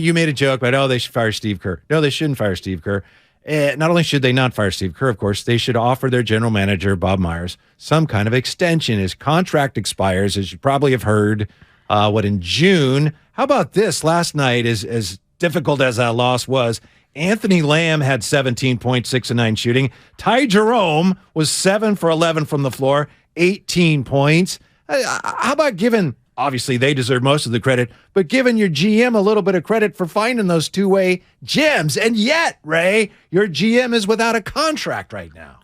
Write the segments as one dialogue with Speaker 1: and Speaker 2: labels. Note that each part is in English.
Speaker 1: You made a joke about, oh, they should fire Steve Kerr. No, they shouldn't fire Steve Kerr. Not only should they not fire Steve Kerr, of course, they should offer their general manager, Bob Myers, some kind of extension. His contract expires, as you probably have heard, in June. How about this? Last night, as difficult as that loss was, Anthony Lamb had 17 points, 6 of 9 shooting. Ty Jerome was 7 for 11 from the floor, 18 points. How about giving... Obviously, they deserve most of the credit, but giving your GM a little bit of credit for finding those two-way gems. And yet, Ray, your GM is without a contract right now.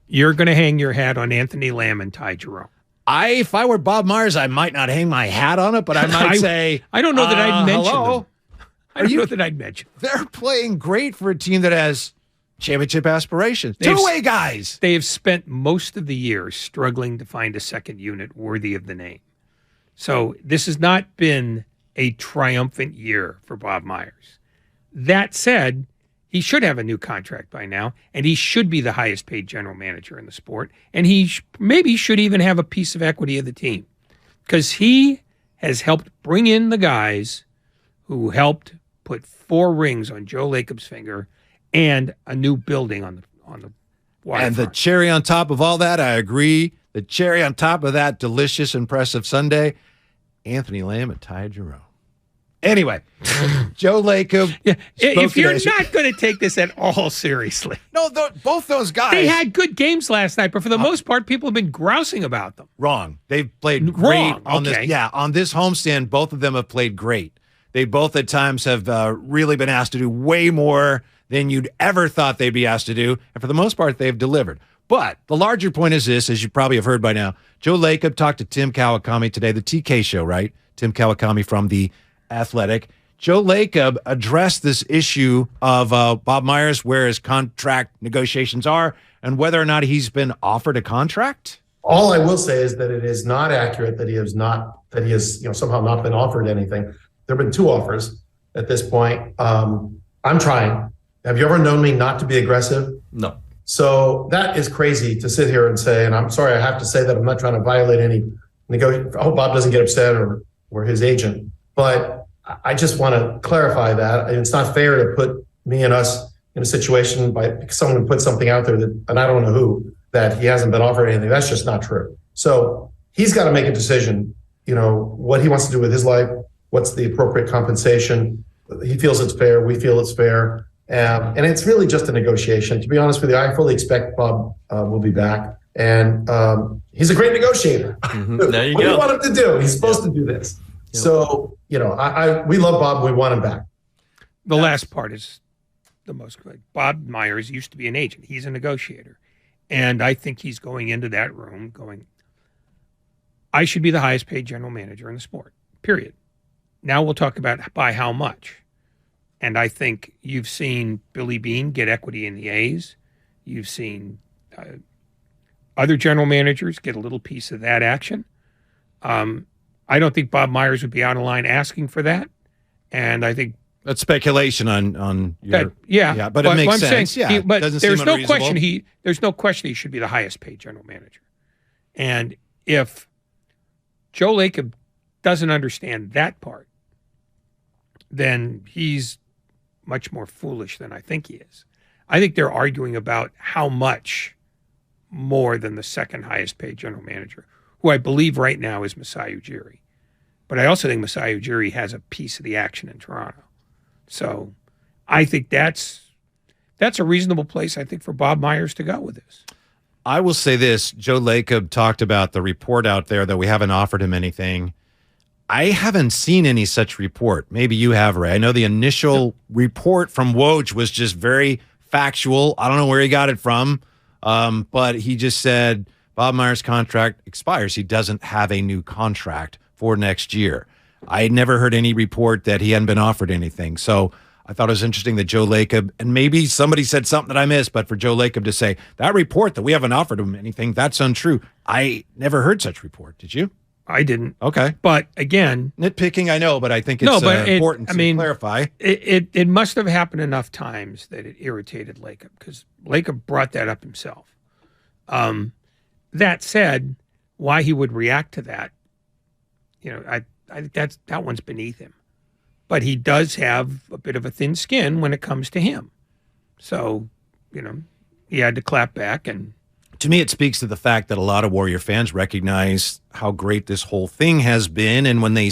Speaker 2: You're going to hang your hat on Anthony Lamb and Ty Jerome.
Speaker 1: If I were Bob Myers, I might not hang my hat on it, but I might say...
Speaker 2: I don't know that I'd mention them. I don't know that I'd mention them.
Speaker 1: They're playing great for a team that has championship aspirations. Two-way guys.
Speaker 2: They have spent most of the year struggling to find a second unit worthy of the name. So this has not been a triumphant year for Bob Myers. That said, he should have a new contract by now, and he should be the highest paid general manager in the sport, and he maybe should even have a piece of equity of the team, because he has helped bring in the guys who helped put 4 rings on Joe Lacob's finger and a new building on the waterfront.
Speaker 1: And the cherry on top of all that, I agree, the cherry on top of that delicious, impressive sundae, Anthony Lamb and Ty Jerome. Anyway, Joe Lacob.
Speaker 2: Yeah, if you're not going to take this at all seriously.
Speaker 1: No, both those guys.
Speaker 2: They had good games last night, but for the most part, people have been grousing about them.
Speaker 1: Wrong. They've played great on this. Yeah, on this homestand, both of them have played great. They both at times have really been asked to do way more than you'd ever thought they'd be asked to do. And for the most part, they've delivered. But the larger point is this, as you probably have heard by now, Joe Lacob talked to Tim Kawakami today, the TK show, right? Tim Kawakami from The Athletic. Joe Lacob addressed this issue of Bob Myers, where his contract negotiations are, and whether or not he's been offered a contract.
Speaker 3: All I will say is that it is not accurate that he has somehow not been offered anything. There have been 2 offers at this point. I'm trying. Have you ever known me not to be aggressive?
Speaker 1: No.
Speaker 3: So that is crazy to sit here and say, and I'm sorry, I have to say that I'm not trying to violate any negotiation. I hope Bob doesn't get upset or his agent, but I just want to clarify that. It's not fair to put me and us in a situation by someone put something out there that, and I don't know who, that he hasn't been offered anything. That's just not true. So he's got to make a decision, what he wants to do with his life, what's the appropriate compensation. He feels it's fair. We feel it's fair. And it's really just a negotiation. To be honest with you, I fully expect Bob will be back. And he's a great negotiator.
Speaker 1: Mm-hmm. There you
Speaker 3: what
Speaker 1: go.
Speaker 3: do you want him to do? He's supposed to do this. Yep. So, we love Bob. We want him back.
Speaker 2: The last part is the most good. Bob Myers used to be an agent. He's a negotiator. And I think he's going into that room going, I should be the highest paid general manager in the sport, period. Now we'll talk about by how much. And I think you've seen Billy Beane get equity in the A's. You've seen other general managers get a little piece of that action. I don't think Bob Myers would be out of line asking for that. And I think
Speaker 1: that's speculation on your
Speaker 2: that, yeah,
Speaker 1: but it makes sense.
Speaker 2: Saying, but there's no question there's no question he should be the highest paid general manager. And if Joe Lacob doesn't understand that part, then he's much more foolish than I think he is. I think they're arguing about how much more than the second highest paid general manager, who I believe right now is Masai Ujiri. But I also think Masai Ujiri has a piece of the action in Toronto. So I think that's a reasonable place, I think, for Bob Myers to go with this.
Speaker 1: I will say this. Joe Lacob talked about the report out there that we haven't offered him anything. I haven't seen any such report. Maybe you have, Ray. I know the initial report from Woj was just very factual. I don't know where he got it from, but he just said Bob Myers' contract expires. He doesn't have a new contract for next year. I had never heard any report that he hadn't been offered anything. So I thought it was interesting that Joe Lacob, and maybe somebody said something that I missed, but for Joe Lacob to say, that report that we haven't offered him anything, that's untrue. I never heard such report. Did you?
Speaker 2: I didn't.
Speaker 1: Okay.
Speaker 2: But again...
Speaker 1: Nitpicking, I know, but I think it's important to clarify.
Speaker 2: It must have happened enough times that it irritated Lacob, because Lacob brought that up himself. That said, why he would react to that, I think that one's beneath him. but he does have a bit of a thin skin when it comes to him. So, he had to clap back. And
Speaker 1: to me, it speaks to the fact that a lot of Warrior fans recognize how great this whole thing has been. And when they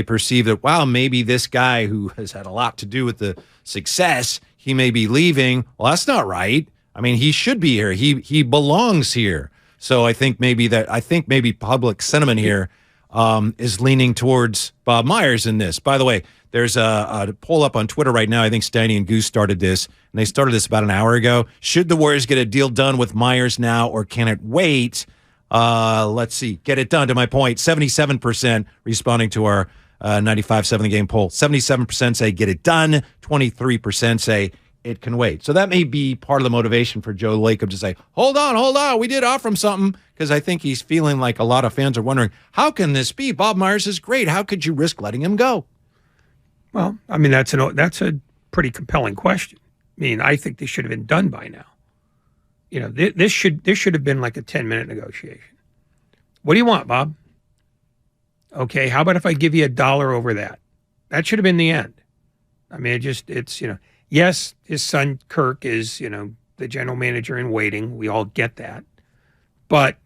Speaker 1: perceive that, wow, maybe this guy who has had a lot to do with the success, he may be leaving. Well, that's not right. I mean, he should be here. He belongs here. So I think maybe public sentiment here is leaning towards Bob Myers in this. By the way, there's a poll up on Twitter right now. I think Steiny and Goose started this, and they started this about an hour ago. Should the Warriors get a deal done with Myers now, or can it wait? Let's see. Get it done, to my point. 77% responding to our 95.7 The Game poll. 77% say get it done. 23% say it can wait. So that may be part of the motivation for Joe Lacob to say, hold on, we did offer him something, because I think he's feeling like a lot of fans are wondering, how can this be? Bob Myers is great. How could you risk letting him go?
Speaker 2: Well, I mean, that's a pretty compelling question. I mean, I think this should have been done by now. This should have been like a 10-minute negotiation. What do you want, Bob? Okay, how about if I give you $1 over that? That should have been the end. I mean, yes, his son Kirk is, the general manager in waiting. We all get that. But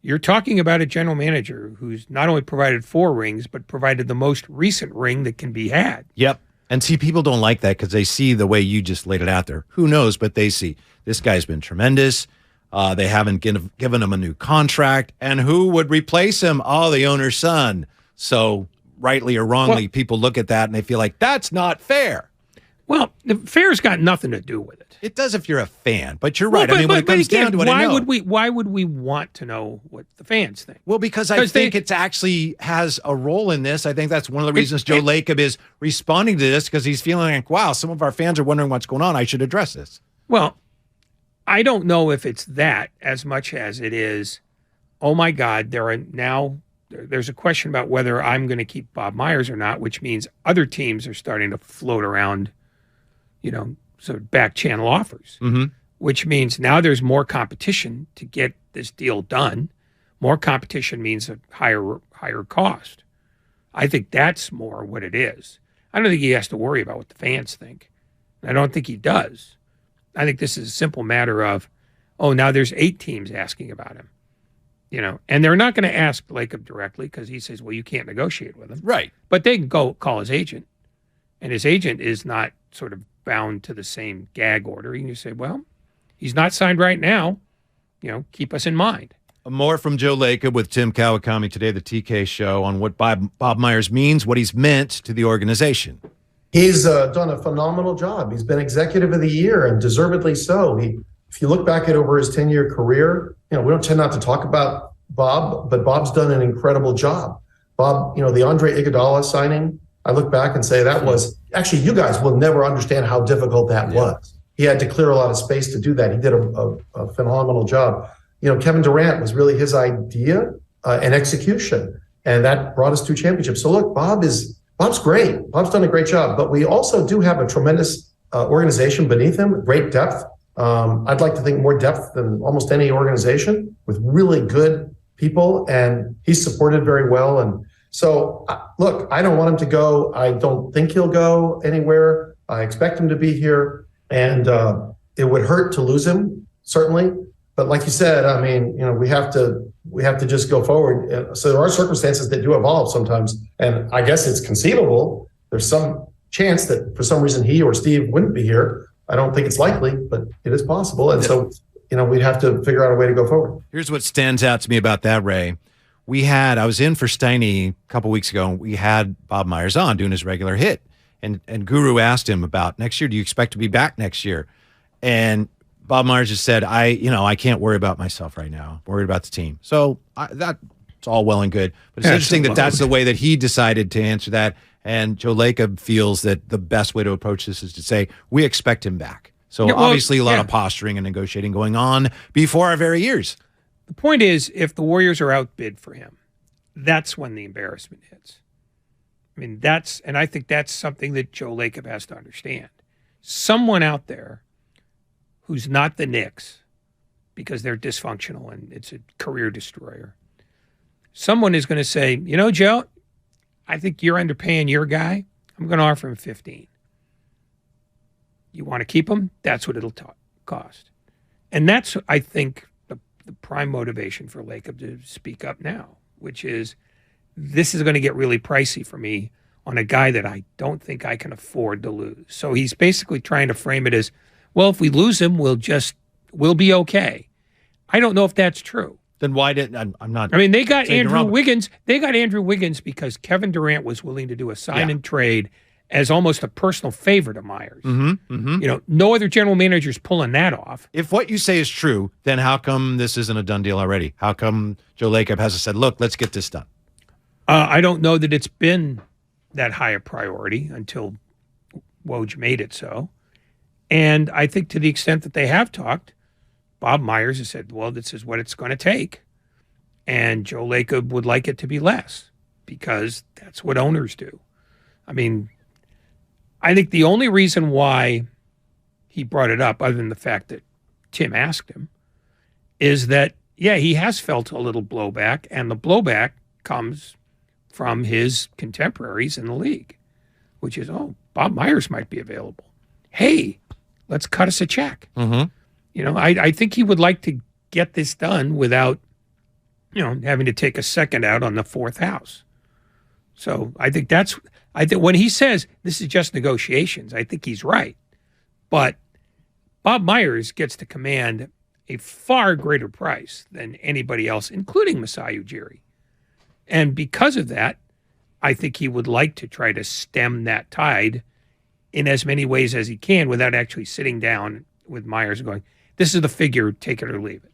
Speaker 2: you're talking about a general manager who's not only provided 4 rings, but provided the most recent ring that can be had.
Speaker 1: Yep. And see, people don't like that because they see the way you just laid it out there. Who knows? But they see this guy's been tremendous. They haven't given him a new contract. And who would replace him? Oh, the owner's son. So rightly or wrongly, people look at that and they feel like that's not fair.
Speaker 2: Well, the fair's got nothing to do with it.
Speaker 1: It does if you're a fan, but you're right. When it comes down to it,
Speaker 2: why would we want to know what the fans think?
Speaker 1: Well, because I think it actually has a role in this. I think that's one of the reasons Joe Lacob is responding to this, because he's feeling like, wow, some of our fans are wondering what's going on. I should address this.
Speaker 2: Well, I don't know if it's that as much as it is, oh my God, there's a question about whether I'm going to keep Bob Myers or not, which means other teams are starting to float around, sort of back channel offers, which means now there's more competition to get this deal done. More competition means a higher cost. I think that's more what it is. I don't think he has to worry about what the fans think. I don't think he does. I think this is a simple matter of, now there's 8 teams asking about him, and they're not going to ask Lacob directly because he says, well, you can't negotiate with him.
Speaker 1: Right.
Speaker 2: But they can go call his agent, and his agent is not sort of bound to the same gag order. You can just say, well, he's not signed right now. Keep us in mind.
Speaker 1: More from Joe Lacob with Tim Kawakami today, the TK Show, on what Bob Myers means, what he's meant to the organization.
Speaker 3: He's done a phenomenal job. He's been executive of the year, and deservedly so. If you look back at over his 10-year career, we don't tend not to talk about Bob, but Bob's done an incredible job. Bob, the Andre Iguodala signing, I look back and say that was, actually, you guys will never understand how difficult that was. He had to clear a lot of space to do that. He did a phenomenal job. Kevin Durant was really his idea and execution, and that brought us 2 championships. So look, Bob's great. Bob's done a great job, but we also do have a tremendous organization beneath him, great depth. I'd like to think more depth than almost any organization, with really good people, and he's supported very well. And so, look, I don't want him to go. I don't think he'll go anywhere. I expect him to be here, and it would hurt to lose him, certainly. But like you said, I mean, we have to just go forward. So there are circumstances that do evolve sometimes, and I guess it's conceivable. There's some chance that for some reason he or Steve wouldn't be here. I don't think it's likely, but it is possible. And so, we'd have to figure out a way to go forward.
Speaker 1: Here's what stands out to me about that, Ray. I was in for Steiny a couple weeks ago, and we had Bob Myers on doing his regular hit. And Guru asked him about next year, do you expect to be back next year? And Bob Myers just said, I can't worry about myself right now. I'm worried about the team. So that's all well and good. But it's interesting that that's the way that he decided to answer that. And Joe Lacob feels that the best way to approach this is to say, we expect him back. So obviously a lot of posturing and negotiating going on before our very ears.
Speaker 2: The point is, if the Warriors are outbid for him, that's when the embarrassment hits. I mean, I think that's something that Joe Lacob has to understand. Someone out there who's not the Knicks, because they're dysfunctional and it's a career destroyer. Someone is going to say, Joe, I think you're underpaying your guy. I'm going to offer him 15. You want to keep him? That's what it'll cost. And that's, I think, the prime motivation for Lacob to speak up now, which is this is going to get really pricey for me on a guy that I don't think I can afford to lose. So he's basically trying to frame it as, well, if we lose him, we'll be okay. I don't know if that's true.
Speaker 1: Then why didn't I'm not?
Speaker 2: I mean, they got Andrew Wiggins. They got Andrew Wiggins because Kevin Durant was willing to do a sign and trade as almost a personal favor to Myers. No other general manager's pulling that off.
Speaker 1: If what you say is true, then how come this isn't a done deal already? How come Joe Lacob hasn't said, look, let's get this done?
Speaker 2: I don't know that it's been that high a priority until Woj made it so. And I think to the extent that they have talked, Bob Myers has said, well, this is what it's going to take. And Joe Lacob would like it to be less because that's what owners do. I mean, I think the only reason why he brought it up, other than the fact that Tim asked him, is that, he has felt a little blowback, and the blowback comes from his contemporaries in the league, which is, Bob Myers might be available. Hey, let's cut us a check. I think he would like to get this done without, having to take a second out on the fourth house. So I think when he says this is just negotiations, I think he's right. But Bob Myers gets to command a far greater price than anybody else, including Masai Ujiri. And because of that, I think he would like to try to stem that tide in as many ways as he can without actually sitting down with Myers and going, this is the figure, take it or leave it.